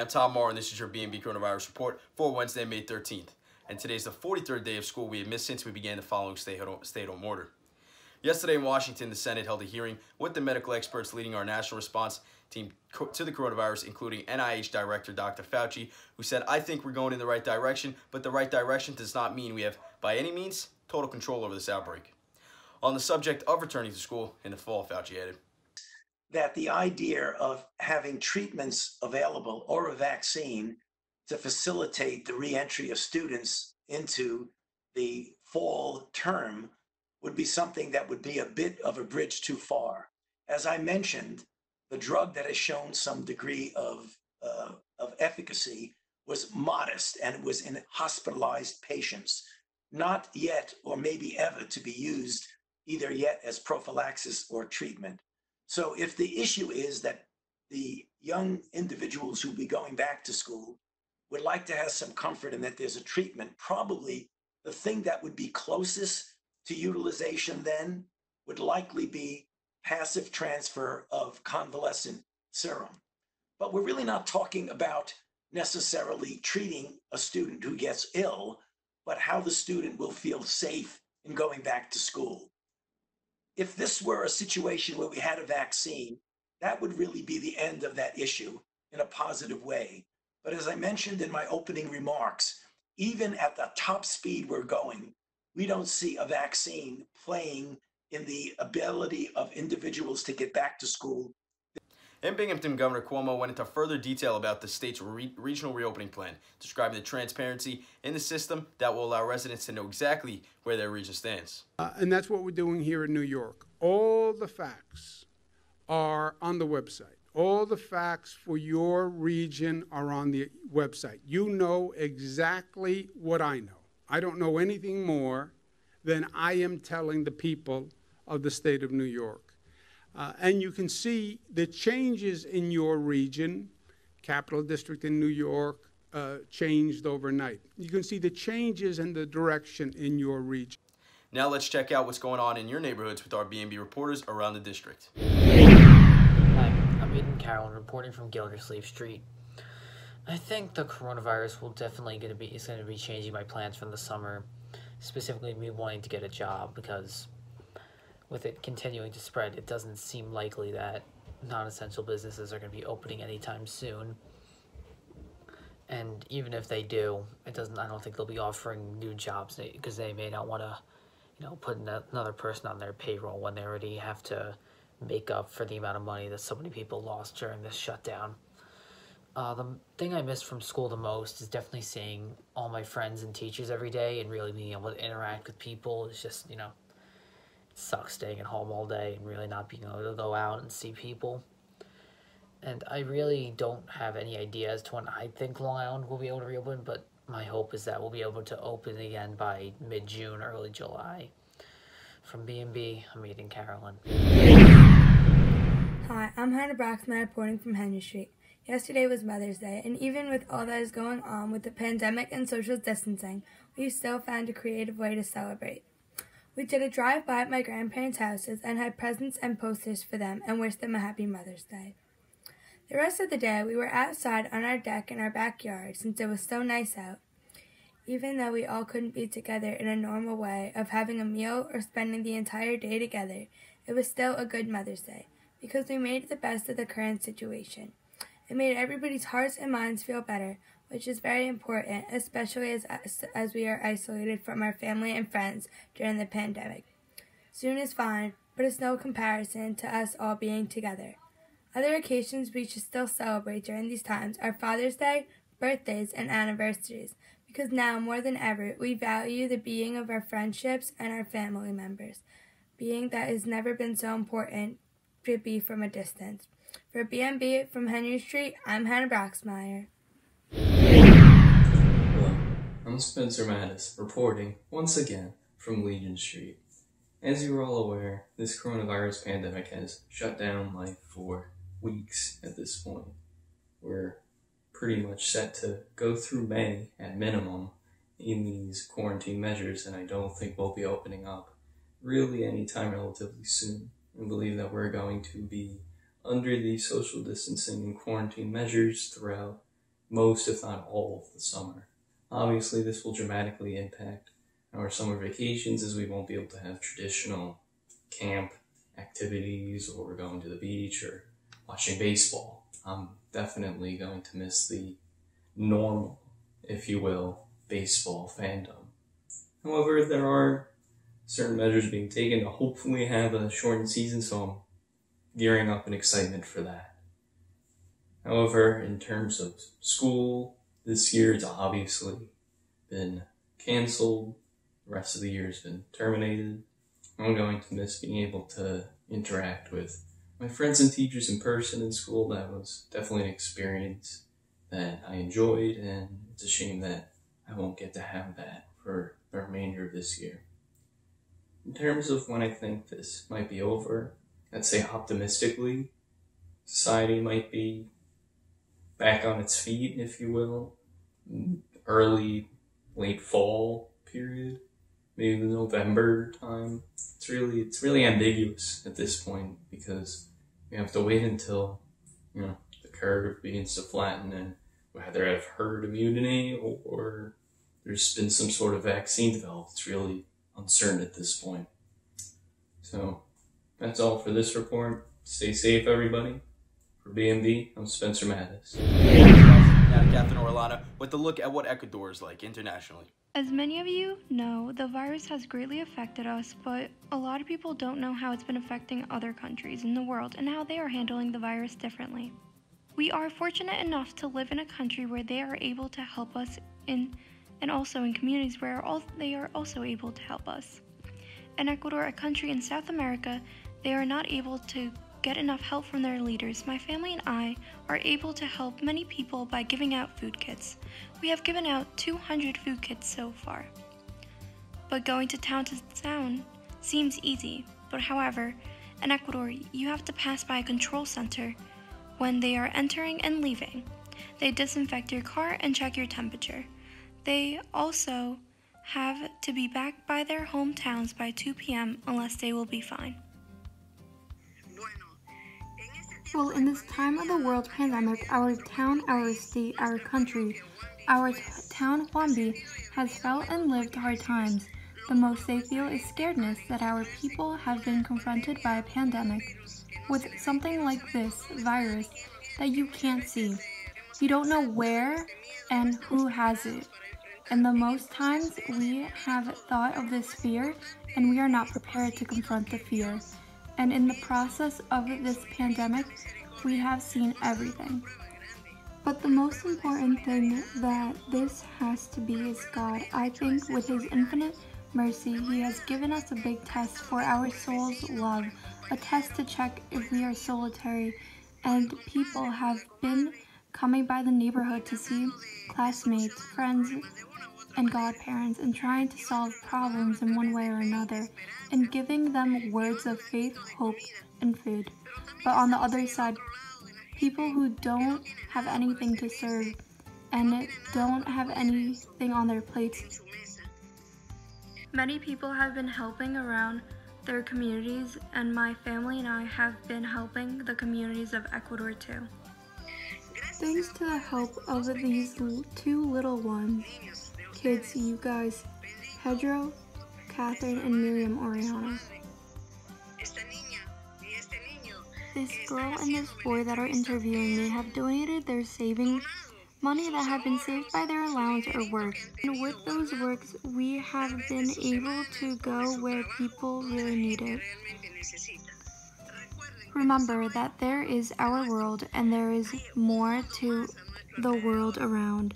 I'm Tom Mauro, and this is your BMB Coronavirus Report for Wednesday, May 13th. And today's the 43rd day of school we have missed since we began the following stay-at-home order. Yesterday in Washington, the Senate held a hearing with the medical experts leading our national response team to the coronavirus, including NIH Director Dr. Fauci, who said, "I think we're going in the right direction, but the right direction does not mean we have, by any means, total control over this outbreak." On the subject of returning to school in the fall, Fauci added that the idea of having treatments available or a vaccine to facilitate the reentry of students into the fall term would be something that would be a bit of a bridge too far. As I mentioned, the drug that has shown some degree of efficacy was modest, and it was in hospitalized patients, not yet or maybe ever to be used either yet as prophylaxis or treatment. So if the issue is that the young individuals who will be going back to school would like to have some comfort in that there's a treatment, probably the thing that would be closest to utilization then would likely be passive transfer of convalescent serum. But we're really not talking about necessarily treating a student who gets ill, but how the student will feel safe in going back to school. If this were a situation where we had a vaccine, that would really be the end of that issue in a positive way. But as I mentioned in my opening remarks, even at the top speed we're going, we don't see a vaccine playing in the ability of individuals to get back to school. In Binghamton, Governor Cuomo went into further detail about the state's regional reopening plan, describing the transparency in the system that will allow residents to know exactly where their region stands. And that's what we're doing here in New York. All the facts are on the website. All the facts for your region are on the website. You know exactly what I know. I don't know anything more than I am telling the people of the state of New York. And you can see the changes in your region. Capital District in New York changed overnight. You can see the changes in the direction in your region. Now let's check out what's going on in your neighborhoods with our BMB reporters around the district. Hi, I'm Aidan, Carolan, reporting from Gildersleeve Street. I think the coronavirus will definitely going to be changing my plans from the summer, specifically me wanting to get a job, because with it continuing to spread, it doesn't seem likely that non-essential businesses are going to be opening anytime soon. And even if they do, I don't think they'll be offering new jobs because they may not want to, put another person on their payroll when they already have to make up for the amount of money that so many people lost during this shutdown. The thing I missed from school the most is definitely seeing all my friends and teachers every day and really being able to interact with people. It's just, it sucks staying at home all day and really not being able to go out and see people. And I really don't have any idea as to when I think Long Island will be able to reopen, but my hope is that we'll be able to open again by mid-June, early July. From BMB, I'm Aidan, Carolan. Hi, I'm Hannah Broxman reporting from Henry Street. Yesterday was Mother's Day, and even with all that is going on with the pandemic and social distancing, we still found a creative way to celebrate. We did a drive-by at my grandparents' houses and had presents and posters for them and wished them a happy Mother's Day. The rest of the day, we were outside on our deck in our backyard since it was so nice out. Even though we all couldn't be together in a normal way of having a meal or spending the entire day together, it was still a good Mother's Day because we made the best of the current situation. It made everybody's hearts and minds feel better, which is very important, especially as we are isolated from our family and friends during the pandemic. Soon is fine, but it's no comparison to us all being together. Other occasions we should still celebrate during these times are Father's Day, birthdays, and anniversaries, because now more than ever we value the being of our friendships and our family members, being that has never been so important to be from a distance. For BMB from Henry Street, I'm Hannah Broxmeyer. Hello, I'm Spencer Mattis, reporting, once again, from Legion Street. As you are all aware, this coronavirus pandemic has shut down life for weeks at this point. We're pretty much set to go through May, at minimum, in these quarantine measures, and I don't think we'll be opening up really anytime relatively soon. I believe that we're going to be under the social distancing and quarantine measures throughout most, if not all, of the summer. Obviously, this will dramatically impact our summer vacations, as we won't be able to have traditional camp activities or going to the beach or watching baseball. I'm definitely going to miss the normal, if you will, baseball fandom. However, there are certain measures being taken to hopefully have a shortened season, so I'm gearing up in excitement for that. However, in terms of school, this year it's obviously been canceled. The rest of the year has been terminated. I'm going to miss being able to interact with my friends and teachers in person in school. That was definitely an experience that I enjoyed, and it's a shame that I won't get to have that for the remainder of this year. In terms of when I think this might be over, I'd say optimistically, society might be back on its feet, if you will, early, late fall period, maybe the November time. It's really ambiguous at this point, because we have to wait until, the curve begins to flatten and we either have herd immunity or there's been some sort of vaccine developed. It's really uncertain at this point. So that's all for this report. Stay safe, everybody. For BMB, I'm Spencer Mattis. Now to Captain Orlana with a look at what Ecuador is like internationally. As many of you know, the virus has greatly affected us, but a lot of people don't know how it's been affecting other countries in the world and how they are handling the virus differently. We are fortunate enough to live in a country where they are able to help us and also in communities where they are also able to help us. In Ecuador, a country in South America, they are not able to get enough help from their leaders. My family and I are able to help many people by giving out food kits. We have given out 200 food kits so far. But going to town seems easy. But however, in Ecuador, you have to pass by a control center when they are entering and leaving. They disinfect your car and check your temperature. They also have to be back by their hometowns by 2 p.m. unless they will be fine. Well, in this time of the world pandemic, our town, our state, our country, our town, Huambi, has felt and lived hard times. The most they feel is scaredness that our people have been confronted by a pandemic with something like this virus that you can't see. You don't know where and who has it. And the most times we have thought of this fear and we are not prepared to confront the fear. And in the process of this pandemic, we have seen everything. But the most important thing that this has to be is God. I think with His infinite mercy, He has given us a big test for our soul's love, a test to check if we are solitary. And people have been coming by the neighborhood to see classmates, friends, and godparents, and trying to solve problems in one way or another, and giving them words of faith, hope, and food. But on the other side, people who don't have anything to serve and don't have anything on their plates. Many people have been helping around their communities, and my family and I have been helping the communities of Ecuador too. Thanks to the help of these two little ones, kids, you guys, Pedro, Catherine, and Miriam Oriana. This girl and this boy that are interviewing me have donated their savings money that have been saved by their allowance or work. And with those works, we have been able to go where people really need it. Remember that there is our world and there is more to the world around.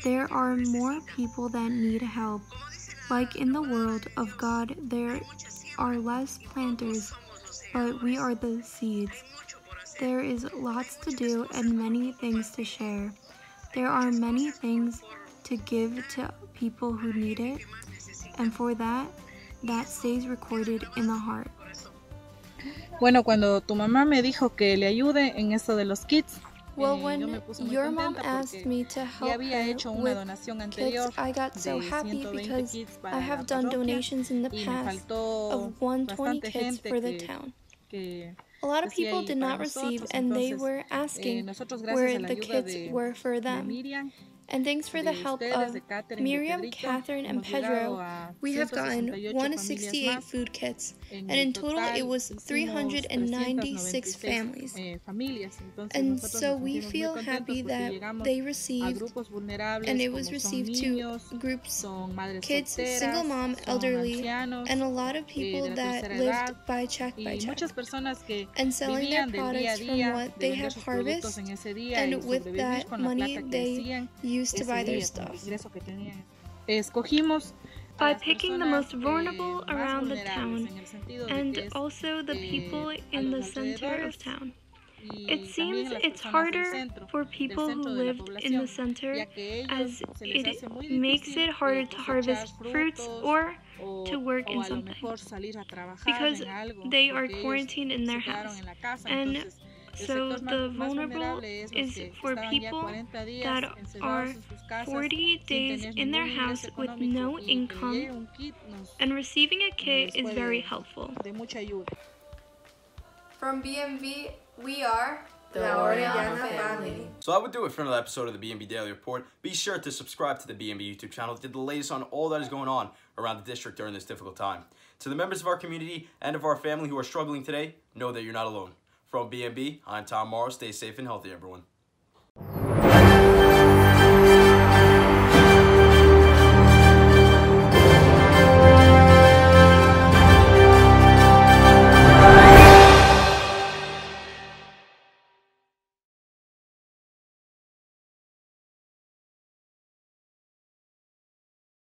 There are more people that need help. Like in the world of God, there are less planters, but we are the seeds. There is lots to do and many things to share. There are many things to give to people who need it, and for that stays recorded in the heart. Bueno, cuando tu mamá me dijo que le ayude en esto de los kits, well, when your mom asked me to help her with kits, I got so happy because I have done donations in the past of 120 kits for the town. A lot of people did not receive, and they were asking where the kits were for them. And thanks for the help of Miriam, Catherine, and Pedro, we have gotten 168 food kits, and in total it was 396 families. And so we feel happy that they received, and it was received to groups, kids, single mom, elderly, and a lot of people that lived by check. And selling their products from what they have harvested, and with that money they used to buy their stuff. By picking the most vulnerable around the town, and also the people in the center of town. It seems it's harder for people who lived in the center, as it makes it harder to harvest fruits or to work in something, because they are quarantined in their house. And so the vulnerable is for people that are 40 days in their house with no income, and receiving a kit is very helpful. From BMB, we are the Orellana family. So that would do it for another episode of the BMB Daily Report. Be sure to subscribe to the BMB YouTube channel to get the latest on all that is going on around the district during this difficult time. To the members of our community and of our family who are struggling today, know that you're not alone. From BMB, I'm Tom Mauro. Stay safe and healthy, everyone.